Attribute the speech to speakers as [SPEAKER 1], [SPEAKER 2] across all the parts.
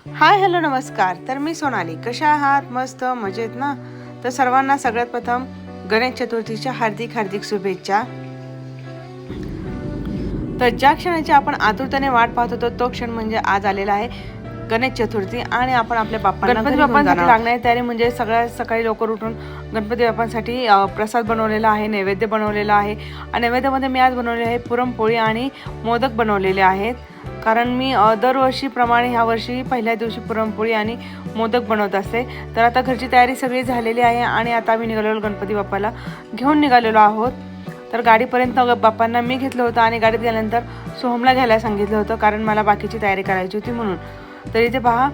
[SPEAKER 1] Hi hello नमस्कार. तर मी सोनाली. कशा आहात? मस्त मजेत ना? तर सर्वांना सगळ्यात प्रथम गणेश चतुर्थीच्या हार्दिक हार्दिक शुभेच्छा. तर ज्या क्षणाची आपण आतुरतेने वाट पाहत होतो तो क्षण म्हणजे आज आलेला आहे गणेश चतुर्थी आणि आपण आपल्या गणपती बाप्पांसाठी लागणारी तयारी म्हणजे सगळ्या सकाळी लवकर उठून गणपती बाप्पांसाठी प्रसाद बनवलेला आहे, नैवेद्य बनवलेला आहे. आणि नैवेद्यामध्ये मी आज बनवले आहे पुरणपोळी आणि मोदक बनवलेले आहेत. कारण मी दरवर्षीप्रमाणे ह्या वर्षी पहिल्या दिवशी पुरणपोळी आणि मोदक बनवत असते. तर आता घरची तयारी सगळी झालेली आहे आणि आता आम्ही निघालेलो गणपती बाप्पाला घेऊन निघालेलो आहोत. तर गाडीपर्यंत बाप्पांना मी घेतलं होतं आणि गाडीत गेल्यानंतर सोहमला घ्यायला सांगितलं होतं कारण मला बाकीची तयारी करायची होती म्हणून. तर इथे पहा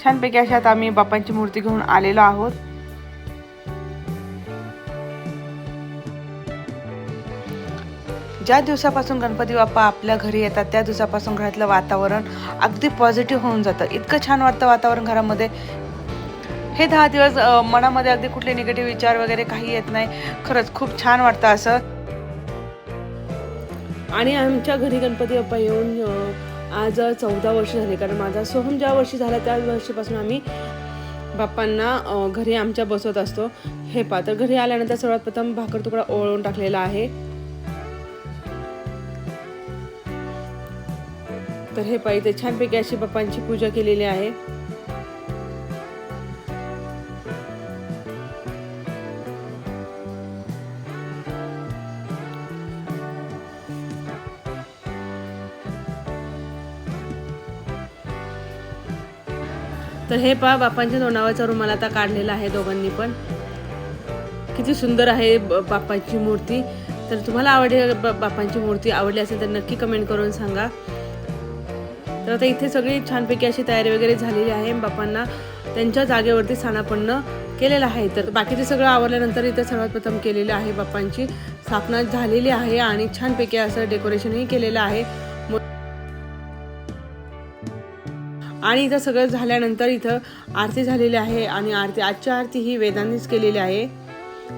[SPEAKER 1] छानपैकी अशात आम्ही बाप्पांची मूर्ती घेऊन आलेलो आहोत. ज्या दिवसापासून गणपती बाप्पा आपल्या घरी येतात त्या दिवसापासून घरातलं वातावरण अगदी पॉझिटिव्ह होऊन जातं. इतकं छान वाटतं वातावरण घरामध्ये. हे 10 दिवस मनामध्ये अगदी कुठले निगेटिव्ह विचार वगैरे काही येत नाही. खरंच खूप छान वाटतं असं. आणि आमच्या घरी गणपती बाप्पा येऊन आज 14 वर्ष झाले. कारण माझा सोहम ज्या वर्षी झाला त्या वर्षीपासून आम्ही बाप्पांना घरी आमच्या बसवत असतो. हे पहा, तर घरी आल्यानंतर सर्वात प्रथम भाकर तुकडा ओळून टाकलेला आहे. तर हे पहा, इथे छानपैकी अशी बाप्पांची पूजा केलेली आहे. तर हे पहा, बाप्पांच्या तोंडावरचा रुमाल आता काढलेला आहे दोघांनी पण. किती सुंदर आहे बाप्पांची मूर्ती. तर तुम्हाला आवडली बाप्पांची मूर्ती आवडली असेल तर नक्की कमेंट करून सांगा. तर आता इथे सगळी छानपैकी अशी तयारी वगैरे झालेली आहे. बाप्पांना त्यांच्या जागेवरती स्थानापन्न केलेलं आहे. तर बाकीचे सगळं आवरल्यानंतर इथे सर्वात प्रथम केलेलं आहे बाप्पांची स्थापना झालेली आहे आणि छानपैकी असं डेकोरेशनही केलेलं आहे. आणि इथं सगळं झाल्यानंतर इथं आरती झालेली आहे आणि आजची आरती ही वेदांनीच केलेली आहे.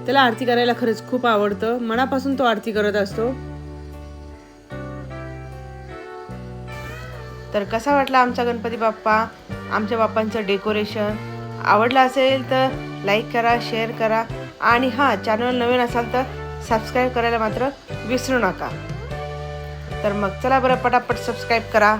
[SPEAKER 1] त्याला आरती करायला खरंच खूप आवडतं. मनापासून तो आरती करत असतो. तर कसा वाटला आमचा गणपती बाप्पा, आमच्या बाप्पांचं डेकोरेशन? आवडलं असेल तर लाईक करा, शेअर करा आणि हां, चॅनल नवीन असाल तर सबस्क्राईब करायला मात्र विसरू नका. तर मग चला बरं, पटापट सबस्क्राईब करा.